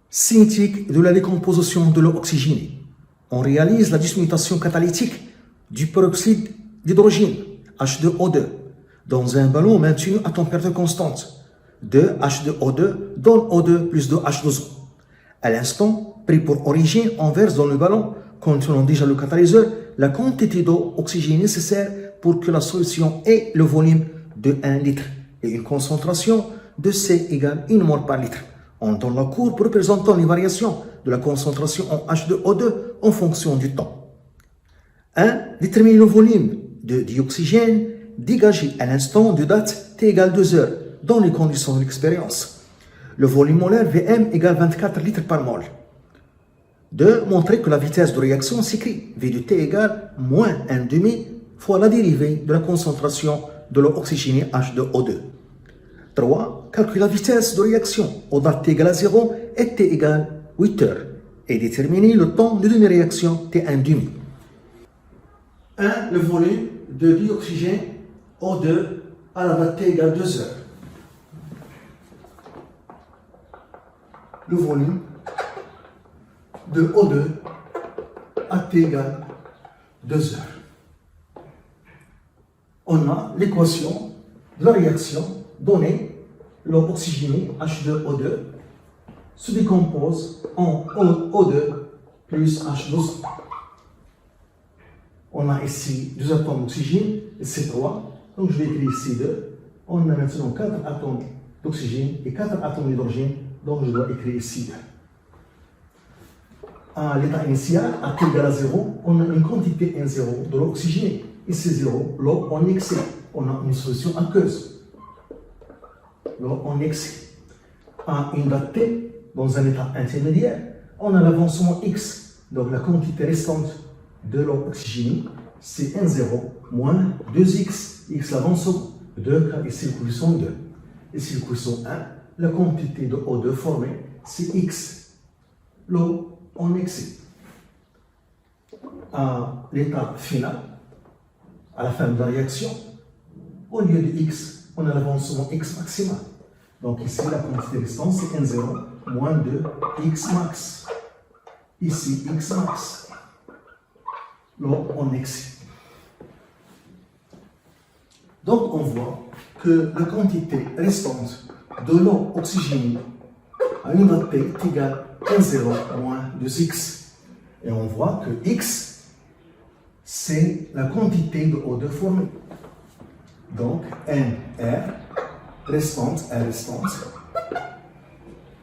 cinétique de la décomposition de l'eau oxygénée. On réalise la dismutation catalytique du peroxyde d'hydrogène, H2O2, dans un ballon maintenu à température constante. 2H2O2 donne O2 plus 2H2O. À l'instant, pris pour origine, on verse dans le ballon, contenant déjà le catalyseur, la quantité d'eau oxygénée nécessaire pour que la solution ait le volume de 1 litre et une concentration de C égale 1 mol par litre. On donne la courbe représentant les variations de la concentration en H2O2 en fonction du temps. 1. Détermine le volume de dioxygène dégagé à l'instant de date T égale 2 heures dans les conditions de l'expérience. Le volume molaire Vm égale 24 litres par mol. 2. Montrer que la vitesse de réaction s'écrit V de T égale moins 1,5 fois la dérivée de la concentration de l'eau oxygénée H2O2. 3. Calculer la vitesse de réaction aux dates T égale à 0 et T égale 8 heures et déterminer le temps de demi-réaction T1,5. 1. Le volume de dioxygène O2 à la date T égale 2 heures. Le volume de O2 à T égale 2 heures. On a l'équation de la réaction donnée, l'eau oxygénée H2O2 se décompose en O2 plus H2O. On a ici 2 atomes d'oxygène et C3, donc je vais écrire ici 2. On a maintenant 4 atomes d'oxygène et 4 atomes d'hydrogène, donc je dois écrire ici 2. À l'état initial, à T égale à 0, on a une quantité N0 de l'eau oxygénée. Ici 0, l'eau en excès. On a une solution aqueuse. L'eau en excès. À une date T, dans un état intermédiaire, on a l'avancement X. Donc la quantité restante de l'eau oxygénée, c'est N0 moins 2X. X l'avancement. 2 car ici le coefficient 2. Ici le coefficient 1. La quantité de O2 formée, c'est X. L'eau en excès. À l'état final, à la fin de la réaction, au lieu de X, on a l'avancement X maximal. Donc ici, la quantité restante, c'est N0 moins 2 X max. Ici, X max. L'eau en excès. Donc on voit que la quantité restante de l'eau oxygénée à une date T est égale à N0 moins 2X. Et on voit que X, c'est la quantité de O2 formée. Donc, NR restante,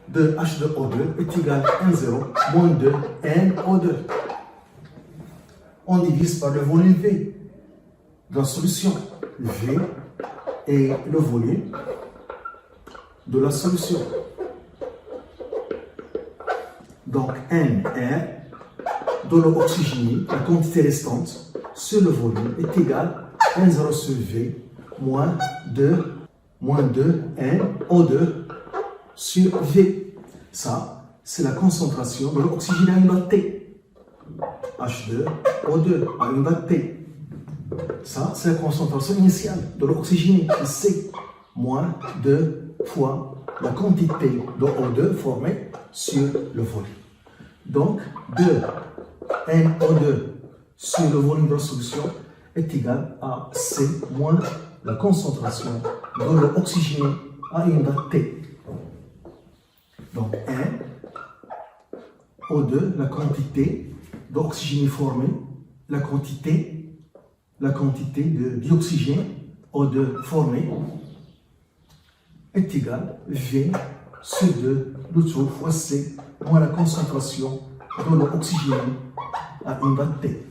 de H2O2 est égal à N0 moins 2 NO2. On divise par le volume V de la solution. V est le volume de la solution. Donc, NR de l'eau oxygénée, la quantité restante sur le volume est égale à N0 sur V moins 2 NO2 sur V. Ça, c'est la concentration de l'eau oxygénée à une date T. H2O2 à une date T. Ça, c'est la concentration initiale de l'eau oxygénée, C, moins 2 fois la quantité de O2 formée sur le volume. Donc, 2 NO2 sur le volume de la solution est égal à C moins la concentration de l'eau oxygénée à une date T. Donc, NO2, la quantité d'oxygène formée, la quantité de dioxygène O2 formée est égale à V sur 2 le tout fois C moins la concentration de l'eau oxygénée à une date T.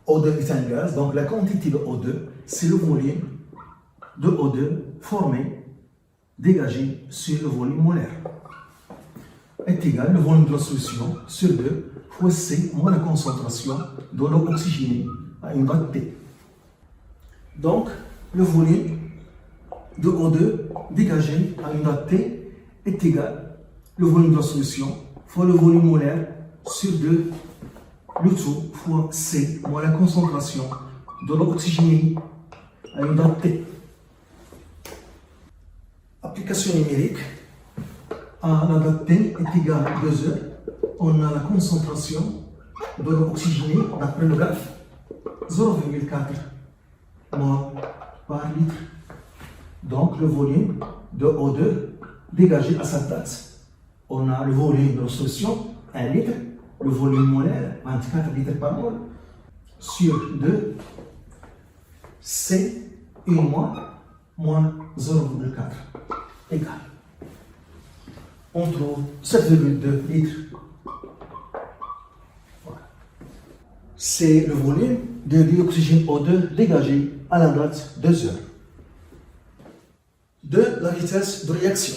O2 est un gaz, donc la quantité de O2, c'est le volume de O2 formé, dégagé sur le volume molaire. Est égal au volume de la solution sur 2 fois C moins la concentration de l'eau oxygénée à une date T. Donc, le volume de O2 dégagé à une date T est égal au volume de la solution fois le volume molaire sur 2 le tout fois C moins la concentration de l'eau oxygénée à une date T. Application numérique. à la date T est égale à 2 heures, on a la concentration de l'eau oxygénée d'après le graphe 0,4 mol par litre. Donc le volume de O2 dégagé à cette date. On a le volume de la solution 1 litre, le volume molaire 24 litres par mol sur 2, c'est 1 moins 0,4 égale. On trouve 7,2 litres. Voilà. C'est le volume de dioxygène O2 dégagé à la date 2 heures. De la vitesse de réaction.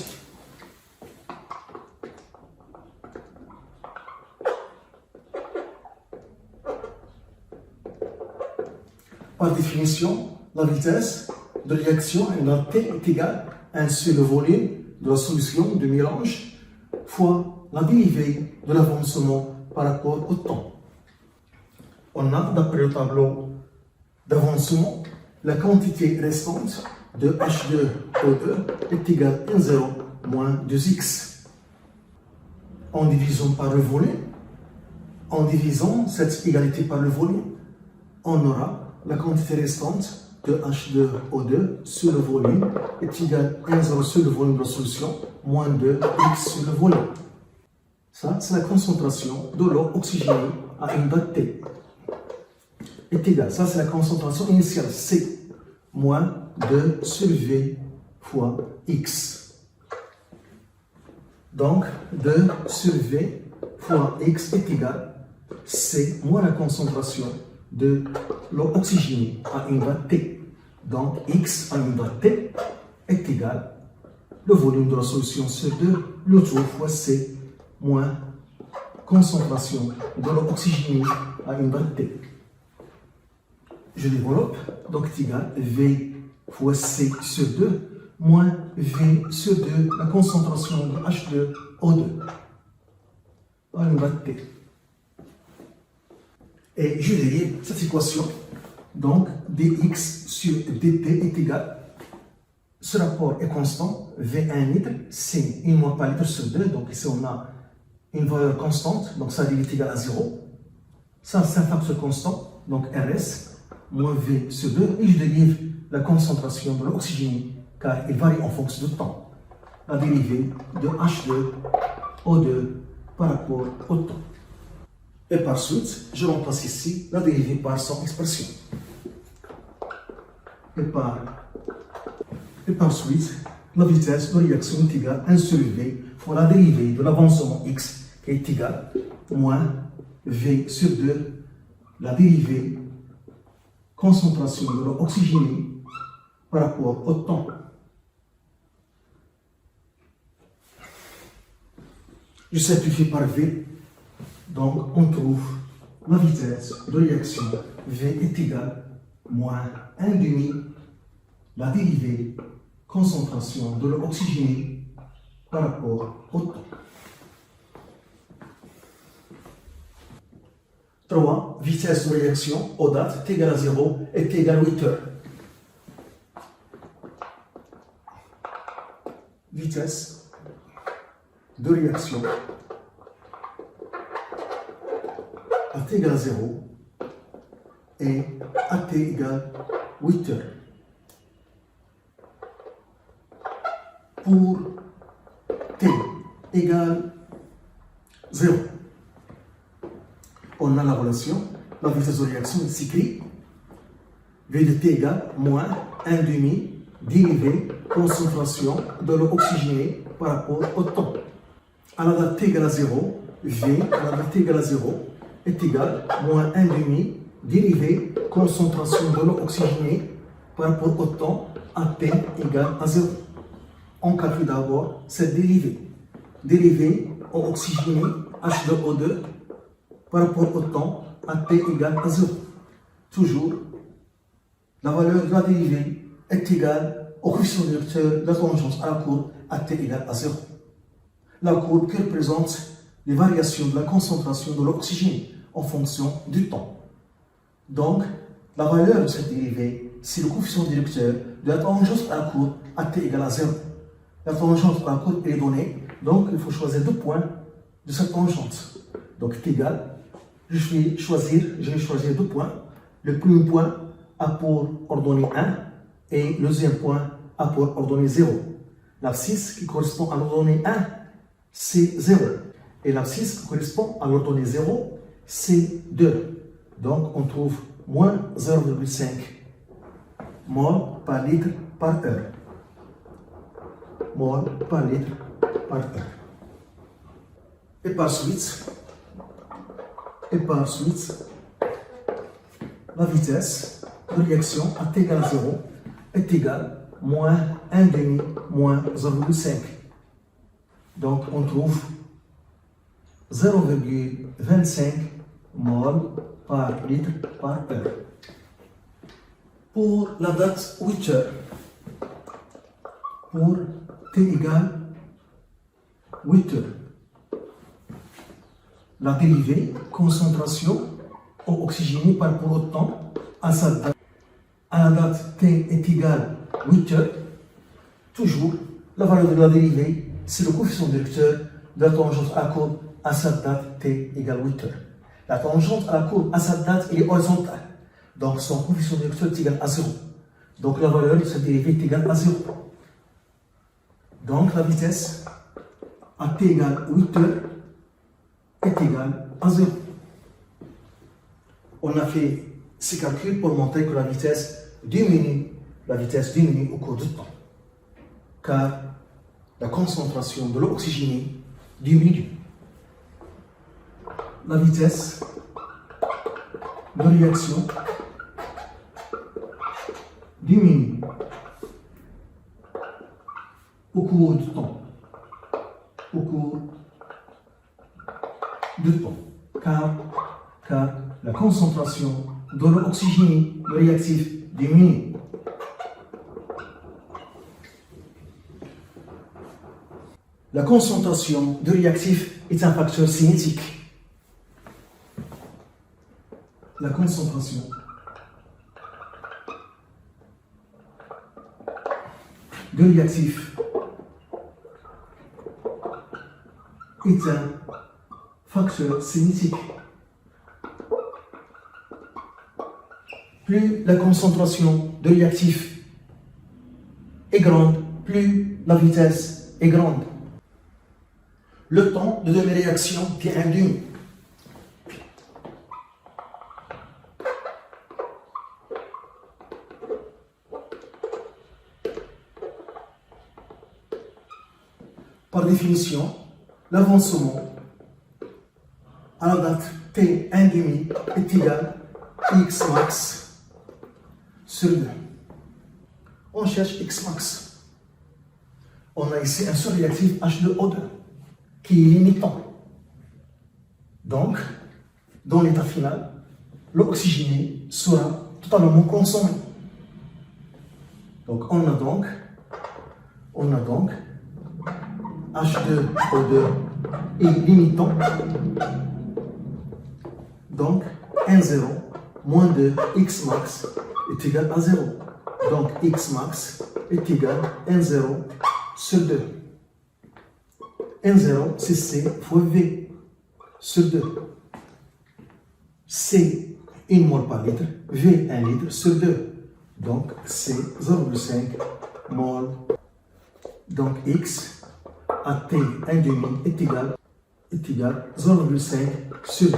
Par définition, la vitesse de réaction dans T est égale à 1 sur le volume de la solution de mélange fois la dérivée de l'avancement par rapport au temps. On a, d'après le tableau d'avancement, la quantité restante de H2O2 est égale à 0 moins 2x. En divisant par le volume, en divisant cette égalité par le volume, on aura la quantité restante de H2O2 sur le volume est égale à 1,0 sur le volume de la solution moins 2x sur le volume. Ça, c'est la concentration de l'eau oxygénée à une date T. Est égale, ça c'est la concentration initiale C, moins 2 sur V fois X. Donc 2 sur V fois X est égal C moins la concentration de l'eau oxygénée à une date T. Donc X à une date T est égal le volume de la solution sur 2, le tout fois C moins concentration de l'eau oxygénée à une date T. Je développe, donc est égal V fois C sur 2 moins V sur 2, la concentration de H2O2 à une date T. Et je dérive cette équation, donc dx sur dt est égal, ce rapport est constant, V1 litre, c'est 1 mol par litre sur 2, donc ici on a une valeur constante, donc ça est égal à 0. Ça c'est un facteur constant, donc RS, moins V sur 2, et je dérive la concentration de l'oxygène, car il varie en fonction du temps. La dérivée de H2O2 par rapport au temps. Et par suite, je remplace ici la dérivée par son expression. Et par suite, la vitesse de réaction est égale à 1 sur V fois la dérivée de l'avancement x qui est égal moins V sur 2, la dérivée concentration de l'eau oxygénée par rapport au temps. Je simplifie par V. Donc, on trouve la vitesse de réaction V est égale moins 1,5 la dérivée concentration de l'eau oxygénée par rapport au temps. 3. Vitesse de réaction aux dates t égale à 0 et t égale à 8 heures. Vitesse de réaction à t égale à 0 et à t égale 8 heures. Pour t égale 0, on a la relation, la vitesse de réaction s'écrit V de t égale moins 1,5 dérivée concentration de l'eau oxygénée par rapport au temps. À la date t égale à 0, V à la date t égale à 0 est égal à moins 1,5 dérivée concentration de l'eau oxygénée par rapport au temps à t égale à 0. On calcule d'abord cette dérivée. Dérivée eau oxygénée H2O2 par rapport au temps à t égale à 0. Toujours, la valeur de la dérivée est égale au coefficient directeur de la tangence à la courbe à t égale à 0. La courbe qui représente les variations de la concentration de l'oxygène en fonction du temps. Donc, la valeur de cette dérivée, c'est le coefficient directeur de la tangence à la courbe à t égale à 0. La tangence à la courbe est donnée Donc, il faut choisir 2 points de cette tangente. Donc, c'est égal. Je vais choisir 2 points. Le premier point a pour ordonnée 1 et le deuxième point a pour ordonnée 0. L'abscisse qui correspond à l'ordonnée 1, c'est 0. Et l'abscisse qui correspond à l'ordonnée 0, c'est 2. Donc, on trouve moins 0,5 mol par litre par heure. Mol par litre par heure. Et par suite, la vitesse de réaction à t égale 0 est égale moins 1 demi moins 0,5. Donc on trouve 0,25 mol par litre par heure. Pour la date 8 heures, pour t égale 8 heures, la dérivée concentration au oxygéné par rapport au temps à sa date. À la date t est égale 8 heures, toujours la valeur de la dérivée, c'est le coefficient directeur de la tangente à la courbe à sa date t égale 8 heures. La tangente à la courbe à sa date elle est horizontale, donc son coefficient directeur est égal à 0. Donc la valeur de cette dérivée est égale à 0. Donc la vitesse à t égale 8 heures est égale à 0. On a fait ces calculs pour montrer que la vitesse diminue au cours du temps, car la concentration de l'eau oxygénée diminue. La vitesse de réaction diminue au cours du temps. Car la concentration de l'eau oxygénée, le réactif, diminue. La concentration de réactif est un facteur cinétique. La concentration de réactif est un facteur cinétique. Plus la concentration de réactif est grande, plus la vitesse est grande. Le temps de demi-réaction est induit. Par définition, l'avancement à la date t1,5 est égal à x max sur 2. On cherche x max. On a ici un surréactif H2O2 qui est limitant. Donc, dans l'état final, l'eau oxygénée sera totalement consommée. Donc, on a donc H2O2 est limitant. Donc, 1,0 moins 2 x max est égal à 0. Donc, x max est égal à 1,0 sur 2. 1,0 c'est C fois V sur 2. C 1 mol par litre, V 1 litre sur 2. Donc, C 0,5 mol. Donc, x à t 1,5 est égal à 0,5 sur 2,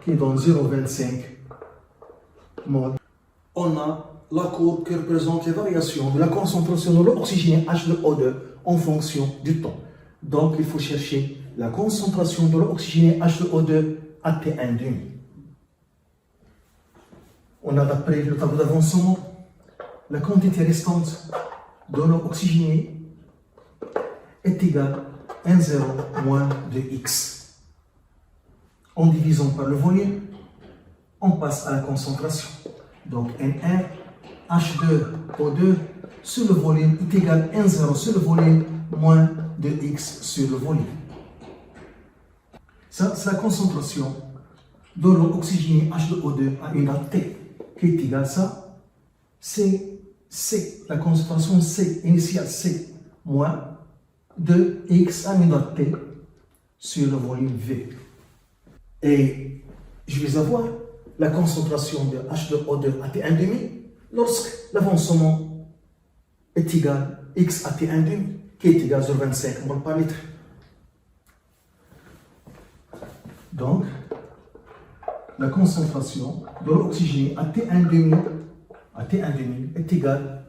qui donne 0,25 mol. On a la courbe qui représente les variations de la concentration de l'eau oxygénée H2O2 en fonction du temps. Donc, il faut chercher la concentration de l'eau oxygénée H2O2 à T1,5. On a d'après le tableau d'avancement la quantité restante de l'eau oxygénée est égale à 1,0 moins 2x. En divisant par le volume, on passe à la concentration. Donc N1 H2O2 sur le volume est égal à 1,0 sur le volume moins 2x sur le volume. Ça, c'est la concentration de l'eau oxygénée H2O2 à une date T, qui est égale à ça. C'est C, la concentration C, initiale C, moins de X aminorte T sur le volume V. Et je vais avoir la concentration de H2O2 à T1,5 lorsque l'avancement est égal à X à T1,5 qui est égal à 0,25 mol par litre. Donc, la concentration de l'oxygène à T1,5 est égale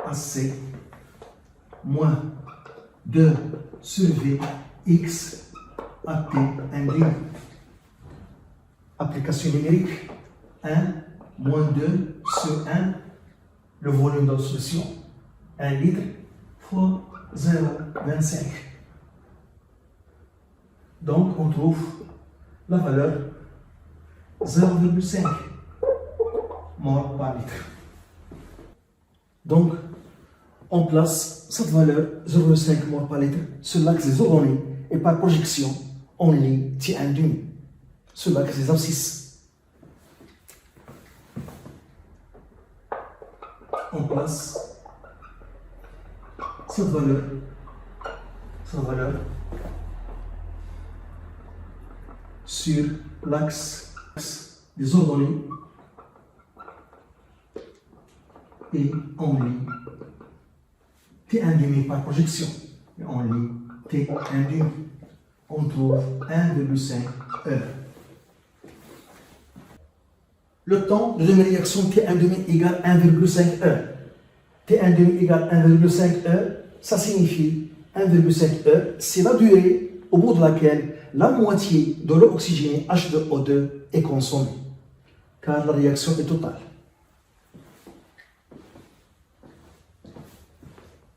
à C moins 2 sur V X à T1,5. Application numérique 1 moins 2 sur 1, le volume de la solution, 1 litre fois 0,25. Donc, on trouve la valeur 0,5 mol par litre. Donc, on place cette valeur 0,5 mol par litre sur l'axe des ordonnées et par projection, on lit T1,5 sur l'axe des abscisses. On place cette valeur sur l'axe des ordonnées et on lit T1,5 par projection. Et on lit T1,5. On trouve 1,5 heures. Le temps de demi-réaction T1,5 égale 1,5 heures. T1,5 égale 1,5 heures, ça signifie 1,5 heures, c'est la durée au bout de laquelle la moitié de l'eau oxygénée H2O2 est consommée, car la réaction est totale.